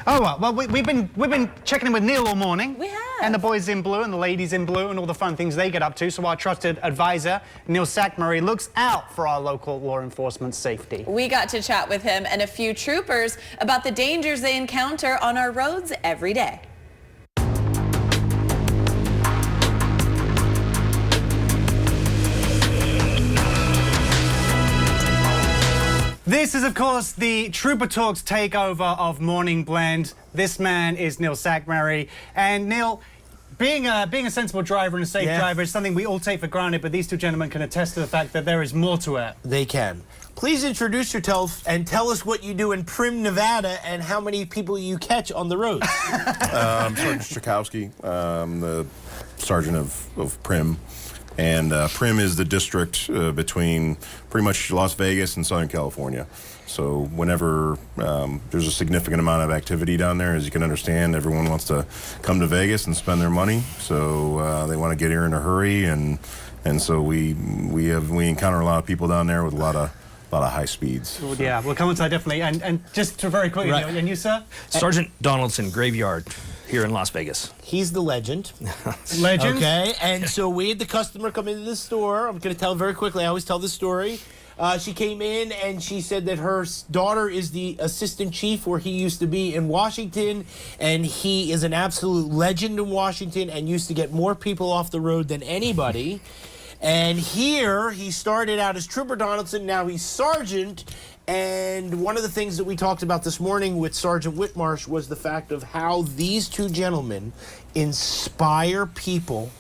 Oh, well, we've been checking in with Neil all morning. We have. And the boys in blue and the ladies in blue and all the fun things they get up to. So our trusted advisor, Neil Sackmary, looks out for our local law enforcement safety. We got to chat with him and a few troopers about the dangers they encounter on our roads every day. This is, of course, the Trooper Talks takeover of Morning Blend. This man is Neil Sackmary. And Neil, being a sensible driver and a safe driver is something we all take for granted, but these two gentlemen can attest to the fact that there is more to it. They can. Please introduce yourself and tell us what you do in Prim, Nevada, and how many people you catch on the road. Sergeant Strakowski, the sergeant of Prim. And Prim is the district between pretty much Las Vegas and Southern California. So whenever there's a significant amount of activity down there, as you can understand, everyone wants to come to Vegas and spend their money. So they want to get here in a hurry, and so we encounter a lot of people down there with a lot of high speeds. So. Yeah, we'll come on to that definitely. And just to very quickly, Neil, and you, sir? Sergeant Donaldson, Graveyard, here in Las Vegas. He's the legend. Legend? Okay, and so we had the customer come into the store. I'm going to tell very quickly. I always tell this story. She came in and she said that her daughter is the assistant chief where he used to be in Washington, and he is an absolute legend in Washington and used to get more people off the road than anybody. And here he started out as Trooper Donaldson, now he's Sergeant. And one of the things that we talked about this morning with Sergeant Whitmarsh was the fact of how these two gentlemen inspire people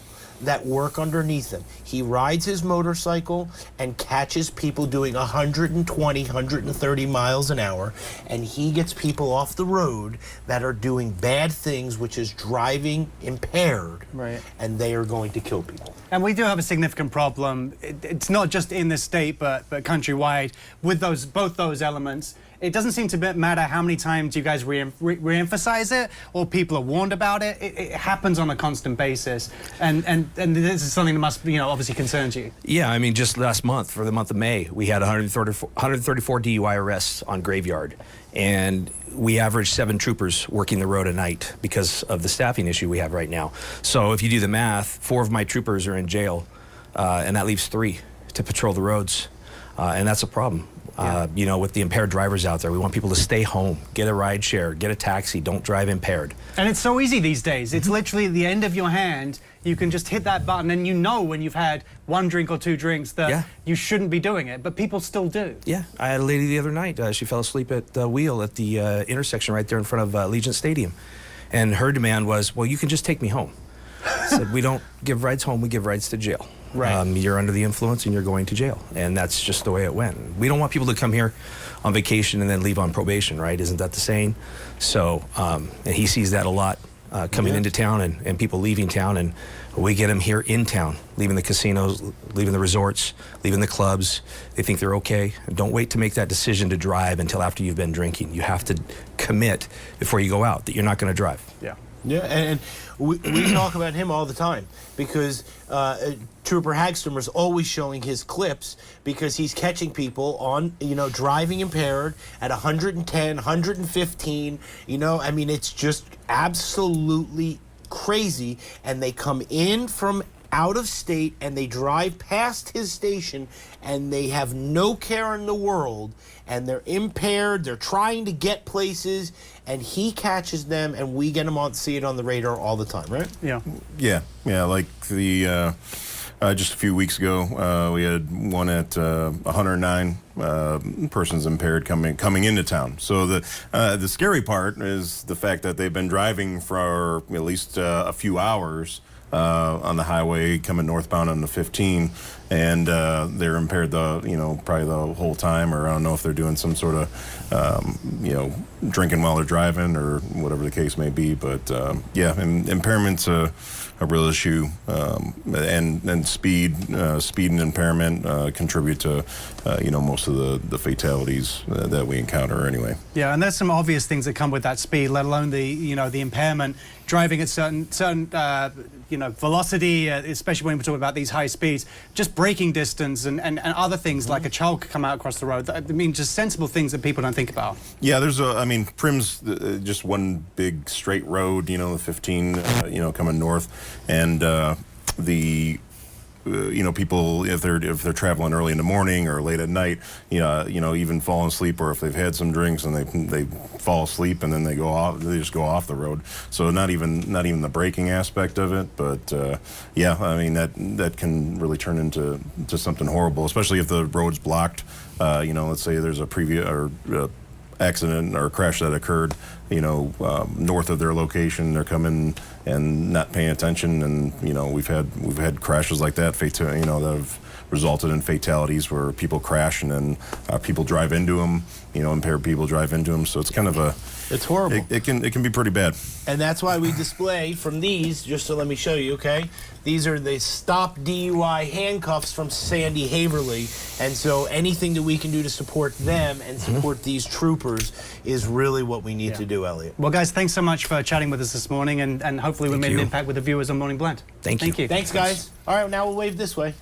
that work underneath him. He rides his motorcycle and catches people doing 120, 130 miles an hour, and he gets people off the road that are doing bad things, which is driving impaired, right? And they are going to kill people. And we do have a significant problem. It's not just in the state, but countrywide with both those elements. It doesn't seem to matter how many times you guys re-emphasize it or people are warned about it. It happens on a constant basis, and this is something that must, obviously concerns you. Yeah, I mean, just last month, for the month of May, we had 134 DUI arrests on Graveyard, and we averaged 7 troopers working the road a night because of the staffing issue we have right now. So if you do the math, 4 of my troopers are in jail, and that leaves 3 to patrol the roads, and that's a problem. Yeah. With the impaired drivers out there, we want people to stay home, get a ride share, get a taxi, don't drive impaired. And it's so easy these days. It's literally at the end of your hand. You can just hit that button and you know when you've had 1 drink or 2 drinks that you shouldn't be doing it, but people still do. Yeah, I had a lady the other night, she fell asleep at the wheel at the intersection right there in front of Allegiant Stadium. And her demand was, well, you can just take me home. I said, we don't give rides home, we give rides to jail. Right. You're under the influence and you're going to jail. And that's just the way it went. We don't want people to come here on vacation and then leave on probation, right? Isn't that the saying? So, and he sees that a lot coming into town and people leaving town. And we get them here in town, leaving the casinos, leaving the resorts, leaving the clubs. They think they're okay. Don't wait to make that decision to drive until after you've been drinking. You have to commit before you go out that you're not going to drive. Yeah. Yeah, and we talk about him all the time because Trooper Hagstrom is always showing his clips because he's catching people on, driving impaired at 110, 115, I mean, it's just absolutely crazy. And they come in from out of state and they drive past his station and they have no care in the world and they're impaired, they're trying to get places, and he catches them and we get them on, see it on the radar all the time, right? Yeah. Yeah, like the just a few weeks ago, we had one at 109 persons impaired coming into town. So the scary part is the fact that they've been driving for at least a few hours on the highway coming northbound on the 15, and they're impaired probably the whole time, or I don't know if they're doing some sort of drinking while they're driving or whatever the case may be. But yeah, and impairment's a real issue, and speed and impairment contribute to most of the fatalities that we encounter anyway. Yeah, and there's some obvious things that come with that speed, let alone the the impairment, driving at certain you know, velocity, especially when we're talking about these high speeds, just braking distance and other things like a child could come out across the road. I mean, just sensible things that people don't think about. Yeah, I mean, Prim's just one big straight road, you know, the 15, you know, coming north, and you know, people if they're traveling early in the morning or late at night, you know, even falling asleep, or if they've had some drinks and they fall asleep and then they just go off the road. So not even the braking aspect of it, but yeah, I mean that can really turn into something horrible, especially if the road's blocked. You know, let's say there's a previous accident or crash that occurred, you know, north of their location. They're coming and not paying attention, and you know, we've had crashes like that, you know, that have resulted in fatalities where people crash and then people drive into them, you know, impaired people drive into them. So it's kind of it's horrible. It can be pretty bad. And that's why we display from these, just so let me show you, okay? These are the Stop DUI handcuffs from Sandy Haverly. And so anything that we can do to support them and support these troopers is really what we need to do, Elliot. Well, guys, thanks so much for chatting with us this morning, and hopefully we made an impact with the viewers on Morning Blend. Thank you. Thanks, guys. All right, now we'll wave this way.